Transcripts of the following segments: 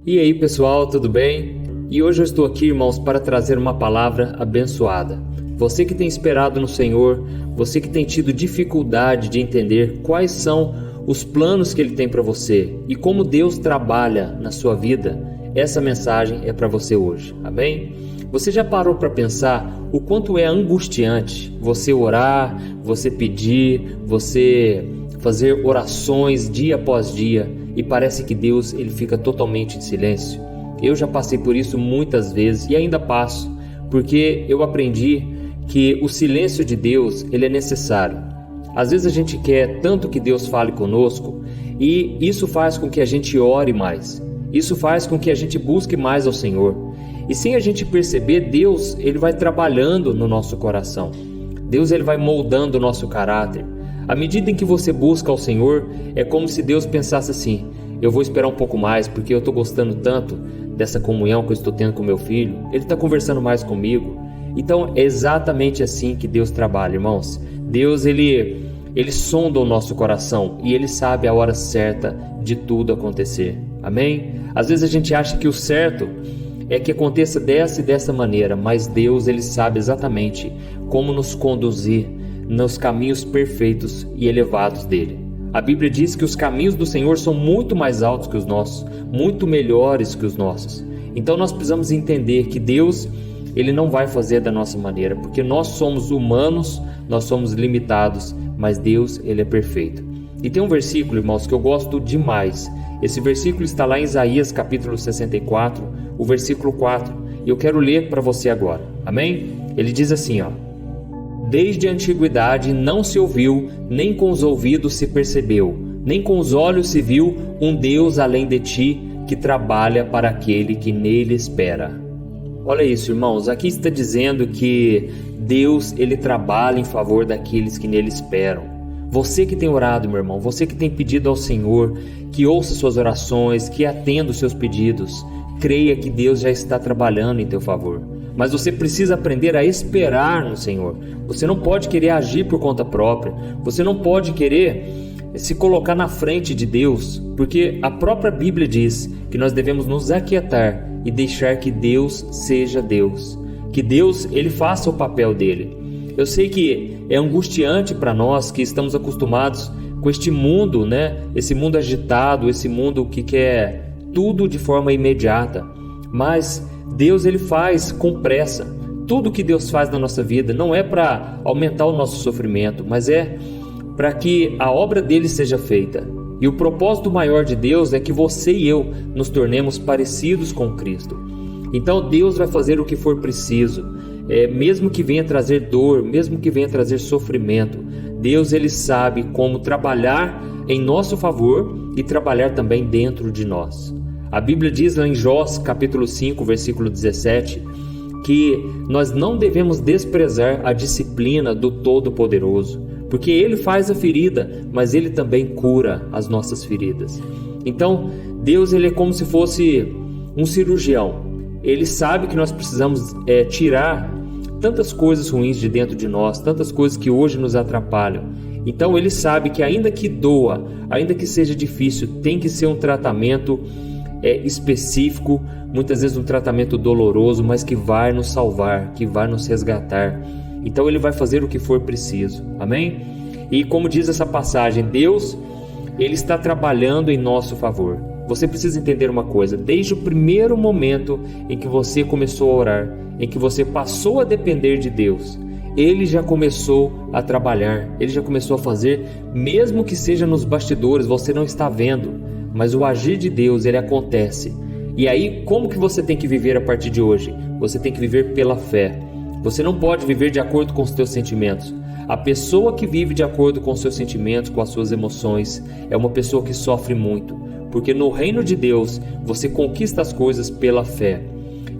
E aí pessoal, tudo bem? E hoje eu estou aqui, irmãos, para trazer uma palavra abençoada. Você que tem esperado no Senhor, você que tem tido dificuldade de entender quais são os planos que Ele tem para você e como Deus trabalha na sua vida, essa mensagem é para você hoje, amém? Você já parou para pensar o quanto é angustiante você orar, você pedir, você fazer orações dia após dia e parece que Deus ele fica totalmente em silêncio? Eu já passei por isso muitas vezes e ainda passo, porque eu aprendi que o silêncio de Deus ele é necessário. Às vezes a gente quer tanto que Deus fale conosco e isso faz com que a gente ore mais. Isso faz com que a gente busque mais ao Senhor. E sem a gente perceber, Deus ele vai trabalhando no nosso coração. Deus ele vai moldando o nosso caráter. À medida em que você busca ao Senhor, é como se Deus pensasse assim: eu vou esperar um pouco mais porque eu estou gostando tanto dessa comunhão que eu estou tendo com meu filho. Ele está conversando mais comigo. Então é exatamente assim que Deus trabalha, irmãos. Deus ele sonda o nosso coração e Ele sabe a hora certa de tudo acontecer. Amém? Às vezes a gente acha que o certo é que aconteça dessa e dessa maneira, mas Deus ele sabe exatamente como nos conduzir nos caminhos perfeitos e elevados dele. A Bíblia diz que os caminhos do Senhor são muito mais altos que os nossos, muito melhores que os nossos. Então nós precisamos entender que Deus ele não vai fazer da nossa maneira, porque nós somos humanos, nós somos limitados, mas Deus ele é perfeito. E tem um versículo, irmãos, que eu gosto demais. Esse versículo está lá em Isaías capítulo 64, o versículo 4, e eu quero ler para você agora, amém? Ele diz assim, ó: desde a antiguidade não se ouviu, nem com os ouvidos se percebeu, nem com os olhos se viu um Deus além de ti, que trabalha para aquele que nele espera. Olha isso, irmãos, aqui está dizendo que Deus ele trabalha em favor daqueles que nele esperam. Você que tem orado, meu irmão, você que tem pedido ao Senhor que ouça suas orações, que atenda os seus pedidos, creia que Deus já está trabalhando em teu favor. Mas você precisa aprender a esperar no Senhor. Você não pode querer agir por conta própria. Você não pode querer se colocar na frente de Deus, porque a própria Bíblia diz que nós devemos nos aquietar e deixar que Deus seja Deus. Que Deus ele faça o papel dele. Eu sei que é angustiante para nós que estamos acostumados com este mundo, né? Esse mundo agitado, esse mundo que quer tudo de forma imediata. Mas Deus ele faz com pressa. Tudo que Deus faz na nossa vida não é para aumentar o nosso sofrimento, mas é para que a obra dele seja feita. E o propósito maior de Deus é que você e eu nos tornemos parecidos com Cristo. Então Deus vai fazer o que for preciso. Mesmo que venha trazer dor, mesmo que venha trazer sofrimento, Deus ele sabe como trabalhar em nosso favor e trabalhar também dentro de nós. A Bíblia diz lá em Jó, capítulo 5, versículo 17, que nós não devemos desprezar a disciplina do Todo-Poderoso, porque Ele faz a ferida, mas Ele também cura as nossas feridas. Então, Deus ele é como se fosse um cirurgião. Ele sabe que nós precisamos tirar tantas coisas ruins de dentro de nós, tantas coisas que hoje nos atrapalham. Então Ele sabe que ainda que doa, ainda que seja difícil, tem que ser um tratamento específico, muitas vezes um tratamento doloroso, mas que vai nos salvar, que vai nos resgatar. Então Ele vai fazer o que for preciso, amém? E como diz essa passagem, Deus Ele está trabalhando em nosso favor. Você precisa entender uma coisa: desde o primeiro momento em que você começou a orar, em que você passou a depender de Deus, Ele já começou a trabalhar, Ele já começou a fazer, mesmo que seja nos bastidores, você não está vendo, mas o agir de Deus, ele acontece. E aí, como que você tem que viver a partir de hoje? Você tem que viver pela fé. Você não pode viver de acordo com os teus sentimentos. A pessoa que vive de acordo com os seus sentimentos, com as suas emoções, é uma pessoa que sofre muito, porque no reino de Deus, você conquista as coisas pela fé.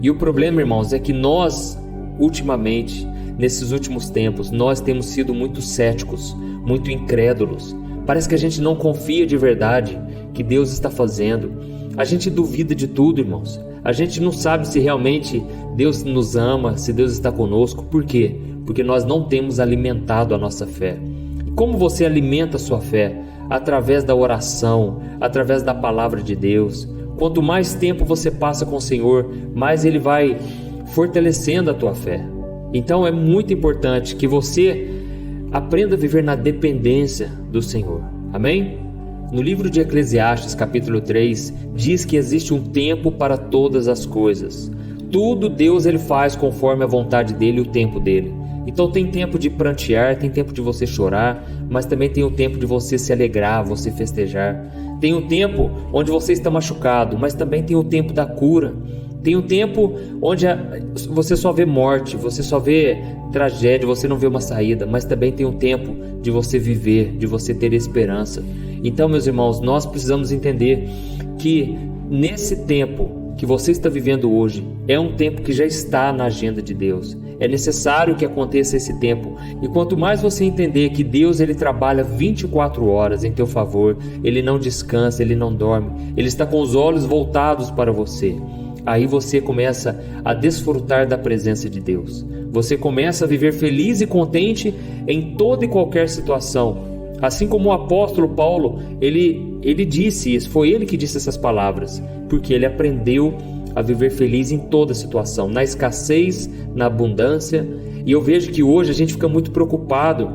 E o problema, irmãos, é que nós, ultimamente, nesses últimos tempos, nós temos sido muito céticos, muito incrédulos. Parece que a gente não confia de verdade que Deus está fazendo. A gente duvida de tudo, irmãos. A gente não sabe se realmente Deus nos ama, se Deus está conosco. Por quê? Porque nós não temos alimentado a nossa fé. E como você alimenta a sua fé? Através da oração, através da palavra de Deus. Quanto mais tempo você passa com o Senhor, mais Ele vai fortalecendo a tua fé. Então é muito importante que você aprenda a viver na dependência do Senhor. Amém? No livro de Eclesiastes, capítulo 3, diz que existe um tempo para todas as coisas. Tudo Deus ele faz conforme a vontade dele e o tempo dele. Então tem tempo de prantear, tem tempo de você chorar, mas também tem o tempo de você se alegrar, você festejar. Tem o tempo onde você está machucado, mas também tem o tempo da cura. Tem um tempo onde você só vê morte, você só vê tragédia, você não vê uma saída, mas também tem um tempo de você viver, de você ter esperança. Então, meus irmãos, nós precisamos entender que nesse tempo que você está vivendo hoje, é um tempo que já está na agenda de Deus. É necessário que aconteça esse tempo. E quanto mais você entender que Deus ele trabalha 24 horas em teu favor, Ele não descansa, Ele não dorme, Ele está com os olhos voltados para você. Aí você começa a desfrutar da presença de Deus. Você começa a viver feliz e contente em toda e qualquer situação. Assim como o apóstolo Paulo, ele disse isso, foi ele que disse essas palavras, porque ele aprendeu a viver feliz em toda situação, na escassez, na abundância. E eu vejo que hoje a gente fica muito preocupado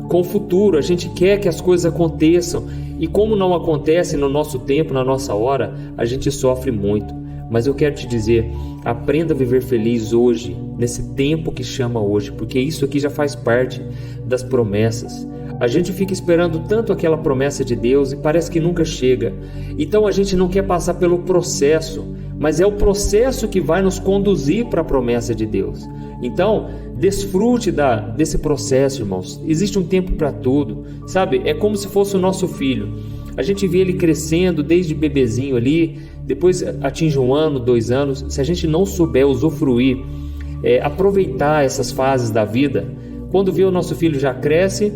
com o futuro, a gente quer que as coisas aconteçam, e como não acontece no nosso tempo, na nossa hora, a gente sofre muito. Mas eu quero te dizer, aprenda a viver feliz hoje, nesse tempo que chama hoje, porque isso aqui já faz parte das promessas. A gente fica esperando tanto aquela promessa de Deus e parece que nunca chega. Então a gente não quer passar pelo processo, mas é o processo que vai nos conduzir para a promessa de Deus. Então, desfrute desse processo, irmãos. Existe um tempo para tudo, sabe? É como se fosse o nosso filho. A gente vê ele crescendo desde bebezinho ali, depois atinge 1 ano, 2 anos. Se a gente não souber usufruir, aproveitar essas fases da vida, quando vê o nosso filho já cresce,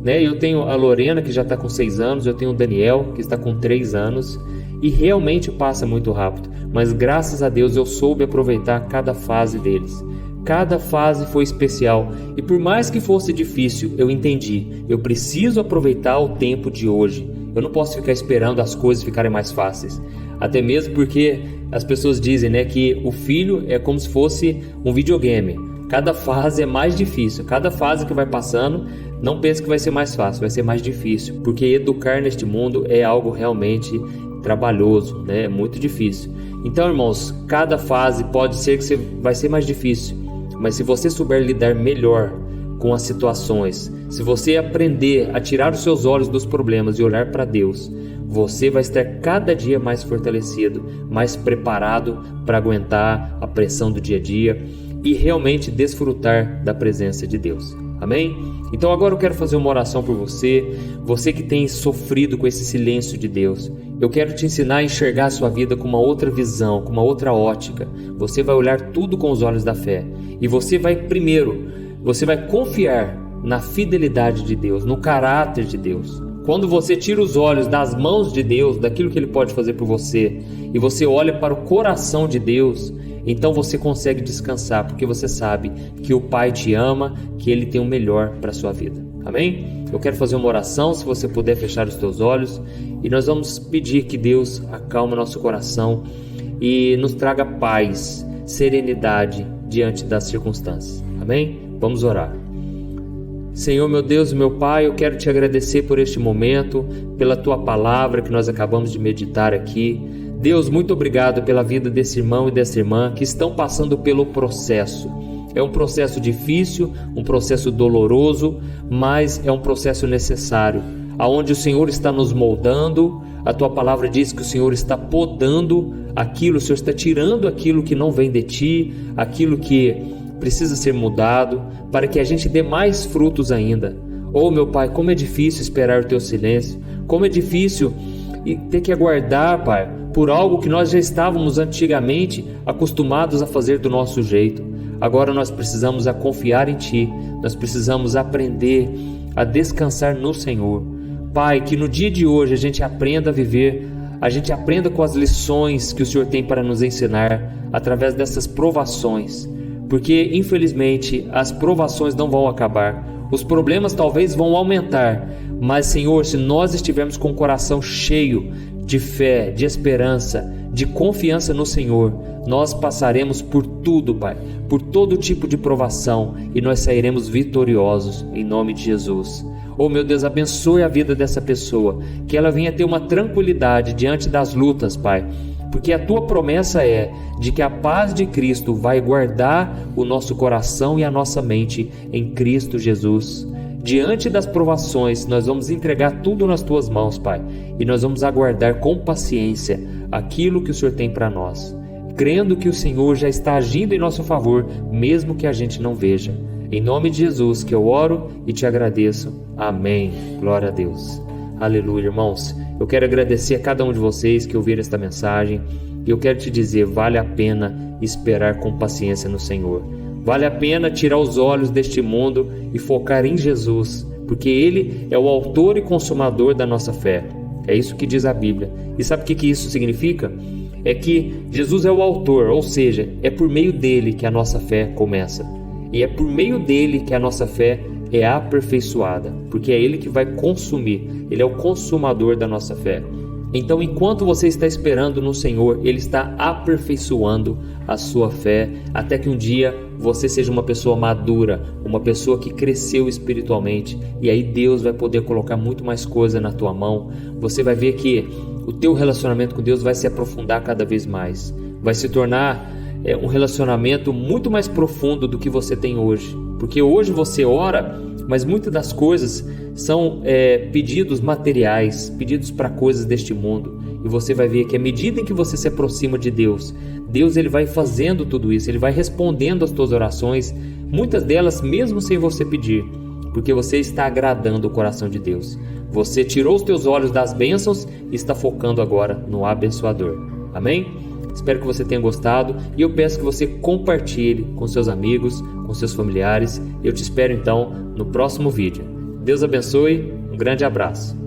né? Eu tenho a Lorena que já está com 6 anos, eu tenho o Daniel que está com 3 anos, e realmente passa muito rápido, mas graças a Deus eu soube aproveitar cada fase deles. Cada fase foi especial, e por mais que fosse difícil, eu entendi, eu preciso aproveitar o tempo de hoje. Eu não posso ficar esperando as coisas ficarem mais fáceis. Até mesmo porque as pessoas dizem, né, que o filho é como se fosse um videogame. Cada fase é mais difícil. Cada fase que vai passando, não pense que vai ser mais fácil, vai ser mais difícil. Porque educar neste mundo é algo realmente trabalhoso, né? É muito difícil. Então, irmãos, cada fase pode ser que vai ser mais difícil. Mas se você souber lidar melhor com as situações, se você aprender a tirar os seus olhos dos problemas e olhar para Deus, você vai estar cada dia mais fortalecido, mais preparado para aguentar a pressão do dia a dia e realmente desfrutar da presença de Deus. Amém? Então agora eu quero fazer uma oração por você, você que tem sofrido com esse silêncio de Deus. Eu quero te ensinar a enxergar a sua vida com uma outra visão, com uma outra ótica. Você vai olhar tudo com os olhos da fé. E você vai confiar na fidelidade de Deus, no caráter de Deus. Quando você tira os olhos das mãos de Deus, daquilo que Ele pode fazer por você, e você olha para o coração de Deus, então você consegue descansar, porque você sabe que o Pai te ama, que Ele tem o melhor para a sua vida. Amém? Eu quero fazer uma oração, se você puder fechar os teus olhos, e nós vamos pedir que Deus acalme nosso coração e nos traga paz, serenidade diante das circunstâncias. Amém? Vamos orar. Senhor, meu Deus e meu Pai, eu quero te agradecer por este momento, pela Tua palavra que nós acabamos de meditar aqui. Deus, muito obrigado pela vida desse irmão e dessa irmã que estão passando pelo processo. É um processo difícil, um processo doloroso, mas é um processo necessário, aonde o Senhor está nos moldando. A Tua palavra diz que o Senhor está podando aquilo, o Senhor está tirando aquilo que não vem de Ti, aquilo que precisa ser mudado, para que a gente dê mais frutos ainda. Oh, meu Pai, como é difícil esperar o Teu silêncio, como é difícil ter que aguardar, Pai, por algo que nós já estávamos antigamente acostumados a fazer do nosso jeito. Agora nós precisamos confiar em Ti, nós precisamos aprender a descansar no Senhor. Pai, que no dia de hoje a gente aprenda a viver, a gente aprenda com as lições que o Senhor tem para nos ensinar através dessas provações, porque infelizmente as provações não vão acabar, os problemas talvez vão aumentar, mas Senhor, se nós estivermos com o coração cheio de fé, de esperança, de confiança no Senhor, nós passaremos por tudo, Pai, por todo tipo de provação, e nós sairemos vitoriosos em nome de Jesus. Oh, meu Deus, abençoe a vida dessa pessoa, que ela venha ter uma tranquilidade diante das lutas, Pai, porque a tua promessa é de que a paz de Cristo vai guardar o nosso coração e a nossa mente em Cristo Jesus. Diante das provações, nós vamos entregar tudo nas tuas mãos, Pai, e nós vamos aguardar com paciência aquilo que o Senhor tem para nós, crendo que o Senhor já está agindo em nosso favor, mesmo que a gente não veja. Em nome de Jesus que eu oro e te agradeço. Amém. Glória a Deus. Aleluia, irmãos. Eu quero agradecer a cada um de vocês que ouviram esta mensagem, e eu quero te dizer, vale a pena esperar com paciência no Senhor. Vale a pena tirar os olhos deste mundo e focar em Jesus, porque Ele é o autor e consumador da nossa fé. É isso que diz a Bíblia. E sabe o que isso significa? É que Jesus é o autor, ou seja, é por meio dele que a nossa fé começa. E é por meio dele que a nossa fé é aperfeiçoada, porque é Ele que vai consumir, Ele é o consumador da nossa fé. Então, enquanto você está esperando no Senhor, Ele está aperfeiçoando a sua fé, até que um dia você seja uma pessoa madura, uma pessoa que cresceu espiritualmente, e aí Deus vai poder colocar muito mais coisa na tua mão. Você vai ver que o teu relacionamento com Deus vai se aprofundar cada vez mais, vai se tornar um relacionamento muito mais profundo do que você tem hoje, porque hoje você ora, mas muitas das coisas são pedidos materiais, pedidos para coisas deste mundo, e você vai ver que à medida em que você se aproxima de Deus, Ele vai fazendo tudo isso, Ele vai respondendo as tuas orações, muitas delas mesmo sem você pedir, porque você está agradando o coração de Deus. Você tirou os teus olhos das bênçãos e está focando agora no abençoador. Amém? Espero que você tenha gostado, e eu peço que você compartilhe com seus amigos, com seus familiares. Eu te espero então no próximo vídeo. Deus abençoe, um grande abraço.